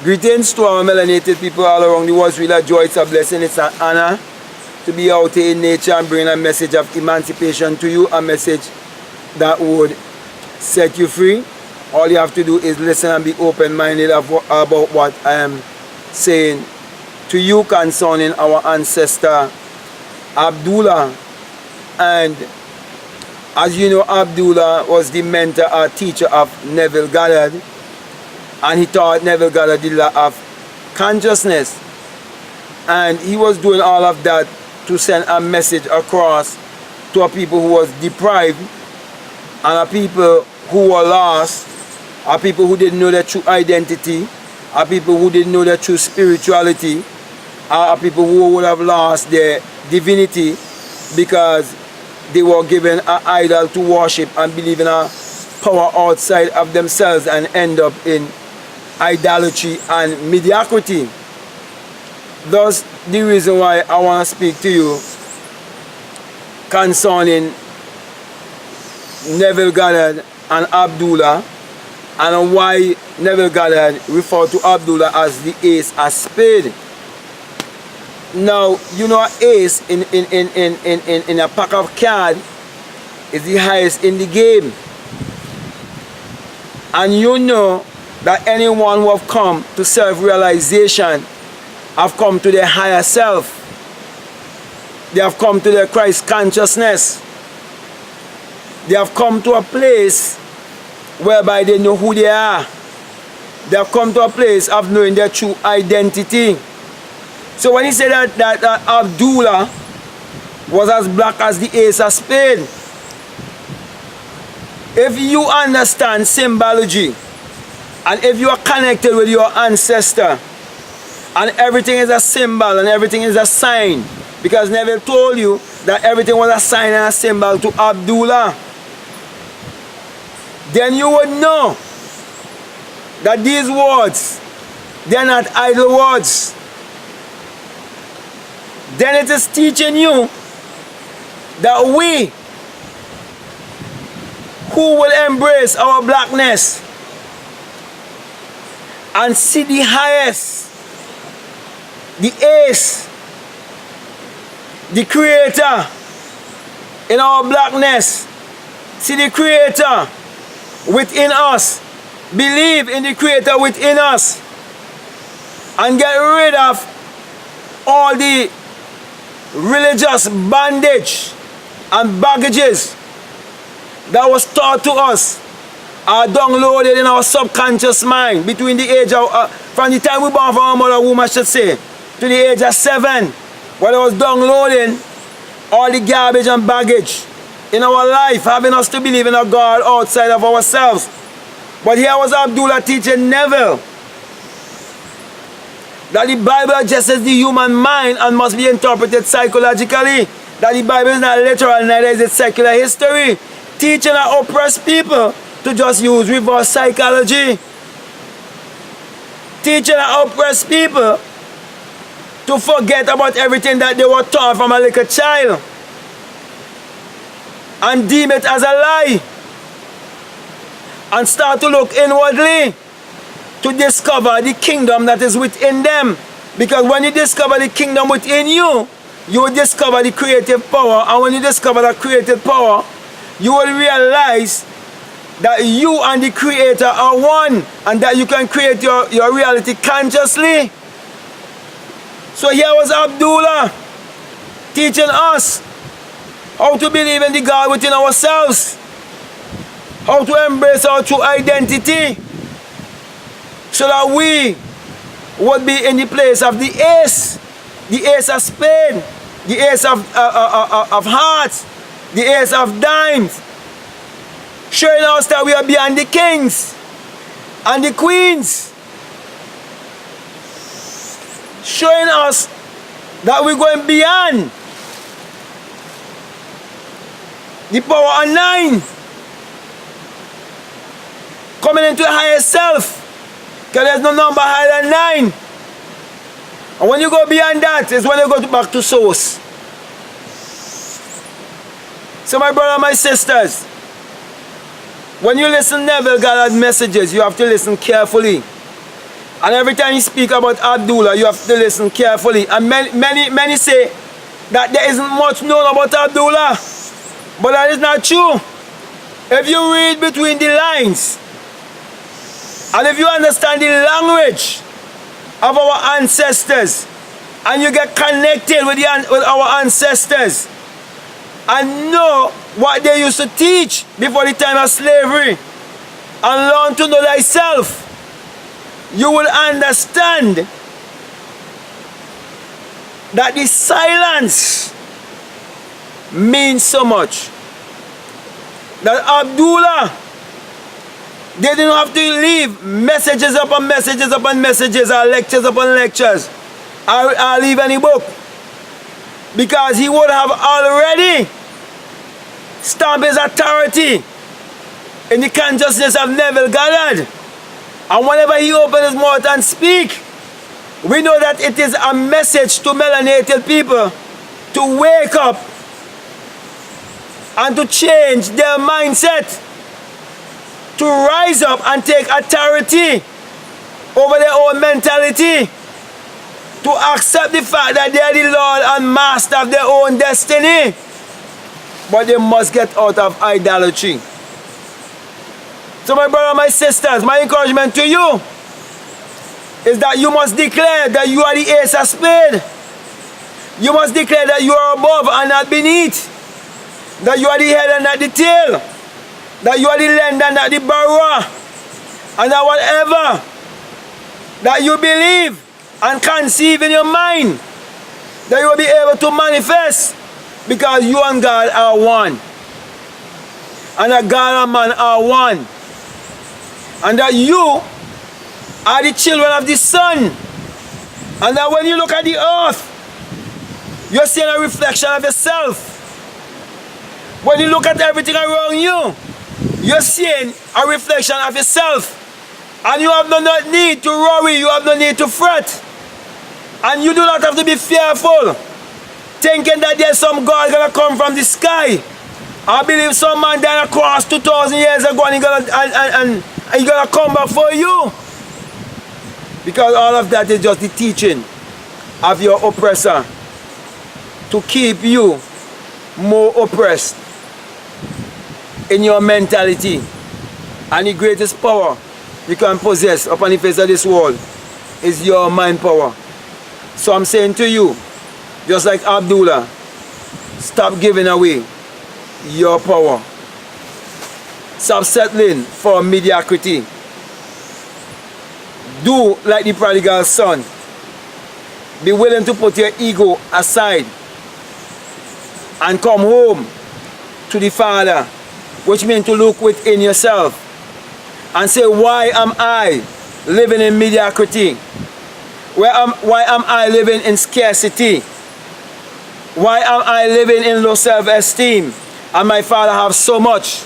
Greetings to our melanated people all around the world. It's really a joy, it's a blessing, it's an honor to be out here in nature and bring a message of emancipation to you, a message that would set you free. All you have to do is listen and be open-minded about what I am saying to you concerning our ancestor Abdullah. And as you know, Abdullah was the mentor or teacher of Neville Goddard, and he taught Neville Goddard the law of consciousness, and he was doing all of that to send a message across to a people who was deprived, and a people who were lost, a people who didn't know their true identity, a people who didn't know their true spirituality, a people who would have lost their divinity because they were given an idol to worship and believe in a power outside of themselves and end up in idolatry and mediocrity. Thus, the reason why I want to speak to you concerning Neville Goddard and Abdullah, and why Neville Goddard referred to Abdullah as the ace of spade. Now, you know, an ace in a pack of cards is the highest in the game. And you know that anyone who have come to self-realization have come to their higher self. They have come to their Christ consciousness. They have come to a place whereby they know who they are. They have come to a place of knowing their true identity. So when he said that Abdullah was as black as the ace of spade, if you understand symbology, and if you are connected with your ancestor, and everything is a symbol and everything is a sign, because Neville told you that everything was a sign and a symbol to Abdullah, then you would know that these words, they are not idle words. Then it is teaching you that we who will embrace our blackness and see the highest, the ace, the creator in our blackness, see the creator within us, believe in the creator within us, and get rid of all the religious bondage and baggages that was taught to us, are downloaded in our subconscious mind between the age of, from the time we born from our mother womb, I should say, to the age of 7, where it was downloading all the garbage and baggage in our life, having us to believe in a God outside of ourselves. But here was Abdullah teaching Neville that the Bible addresses the human mind and must be interpreted psychologically, that the Bible is not literal, neither is it secular history, teaching our oppressed people to just use reverse psychology, teaching our oppressed people to forget about everything that they were taught from a little child and deem it as a lie, and start to look inwardly to discover the kingdom that is within them. Because when you discover the kingdom within you, you will discover the creative power, and when you discover that creative power, you will realize that you and the creator are one, and that you can create your reality consciously. So here was Abdullah teaching us how to believe in the God within ourselves, how to embrace our true identity, so that we would be in the place of the ace of spade, the ace of hearts, the ace of dimes, showing us that we are beyond the kings and the queens, showing us that we're going beyond the power of 9, coming into a higher self, because there's no number higher than 9. And when you go beyond that is when you go back to source. So my brother and my sisters, when you listen to Neville Goddard messages, you have to listen carefully. And every time you speak about Abdullah, you have to listen carefully. And many say that there isn't much known about Abdullah. But that is not true. If you read between the lines, and if you understand the language of our ancestors, and you get connected with our ancestors, and know what they used to teach before the time of slavery, and learn to know thyself, you will understand that the silence means so much. That Abdullah, they didn't have to leave messages upon messages upon messages, or lectures upon lectures, or leave any book, because he would have already stamped his authority in the consciousness of Neville Goddard. And whenever he opens his mouth and speak, we know that it is a message to melanated people to wake up and to change their mindset, to rise up and take authority over their own mentality, to accept the fact that they are the Lord and Master of their own destiny. But they must get out of idolatry. So my brother, my sisters, my encouragement to you is that you must declare that you are the ace of spade. You must declare that you are above and not beneath. That you are the head and not the tail. That you are the lender and not the borrower. And that whatever that you believe and conceive in your mind, that you will be able to manifest, because you and God are one. And that God and man are one. And that you are the children of the sun. And that when you look at the earth, you're seeing a reflection of yourself. When you look at everything around you, you're seeing a reflection of yourself. And you have no need to worry, you have no need to fret. And you do not have to be fearful, thinking that there's some God gonna come from the sky. I believe some man died across 2,000 years ago and he's gonna come back for you. Because all of that is just the teaching of your oppressor to keep you more oppressed in your mentality. And the greatest power you can possess upon the face of this world is your mind power. So I'm saying to you, just like Abdullah, stop giving away your power. Stop settling for mediocrity. Do like the prodigal son. Be willing to put your ego aside and come home to the Father, which means to look within yourself and say, why am I living in mediocrity? Why am I living in scarcity? Why am I living in low self-esteem? And my Father have so much.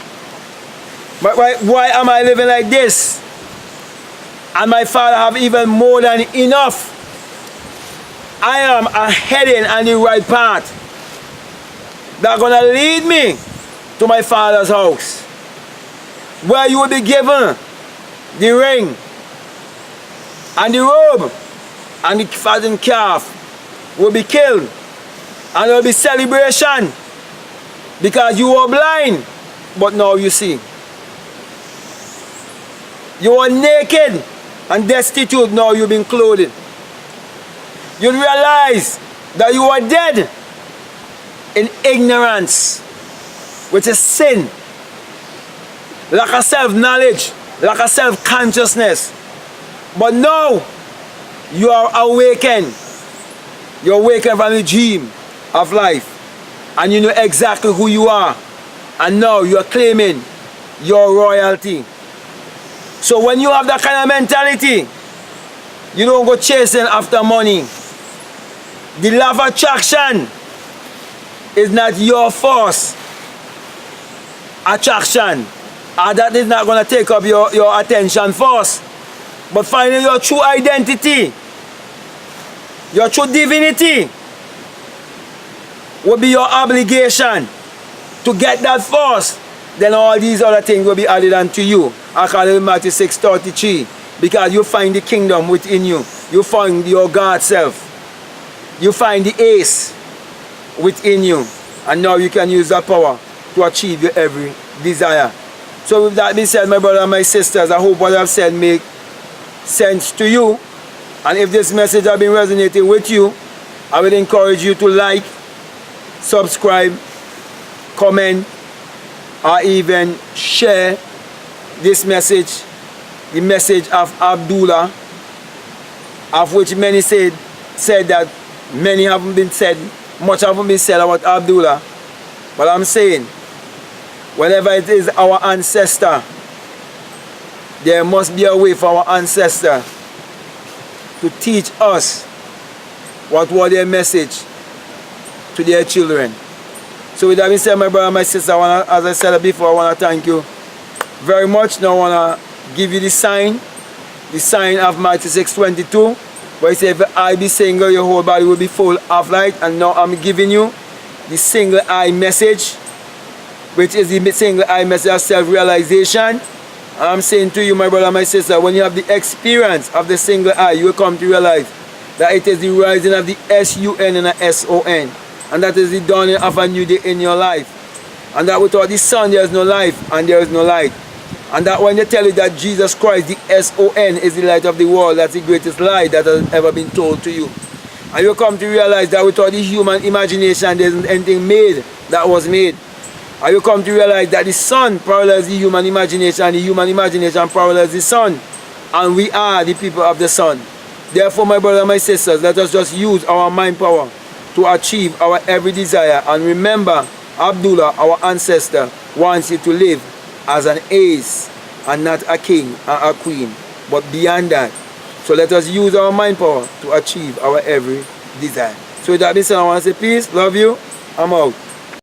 But why am I living like this? And my Father have even more than enough. I am heading on the right path that's going to lead me to my Father's house, where you will be given the ring and the robe, and the fattened calf will be killed, and there will be celebration, because you were blind but now you see. You were naked and destitute, now you've been clothed. You realize that you are dead in ignorance, which is sin, lack of self-knowledge, lack of self-consciousness. But now you are awakened. You're awakened from the dream of life, and you know exactly who you are, and now you're claiming your royalty. So when you have that kind of mentality, you don't go chasing after money. The law of attraction is not your force attraction, and that is not going to take up your attention first. But finding your true identity, your true divinity, will be your obligation to get that first. Then all these other things will be added unto you. According to Matthew 6:33. Because you find the kingdom within you. You find your God self. You find the ace within you. And now you can use that power to achieve your every desire. So with that being said, my brother and my sisters, I hope what I've said make sense to you. And if this message has been resonating with you, I would encourage you to like, subscribe, comment, or even share this message, the message of Abdullah, of which many said that many haven't been said, much haven't been said about Abdullah. But I'm saying, whenever it is our ancestor, there must be a way for our ancestor to teach us what was their message to their children. So with that being said, my brother and my sister, as I said before, I want to thank you very much. Now I want to give you the sign of Matthew 6:22, where it says, if I be single, your whole body will be full of light. And now I'm giving you the single eye message, which is the single eye message of self-realization. And I'm saying to you, my brother and my sister, when you have the experience of the single eye, you will come to realize that it is the rising of the S-U-N and the S-O-N. And that is the dawning of a new day in your life. And that without the sun there is no life and there is no light. And that when they tell you that Jesus Christ, the S-O-N, is the light of the world, that's the greatest lie that has ever been told to you. And you come to realize that without the human imagination there isn't anything made that was made. And you come to realize that the sun parallels the human imagination, the human imagination parallels the sun. And we are the people of the sun. Therefore, my brothers and my sisters, let us just use our mind power to achieve our every desire. And remember, Abdullah, our ancestor, wants you to live as an ace and not a king or a queen, but beyond that. So let us use our mind power to achieve our every desire. So with that being said, I want to say peace, love you, I'm out.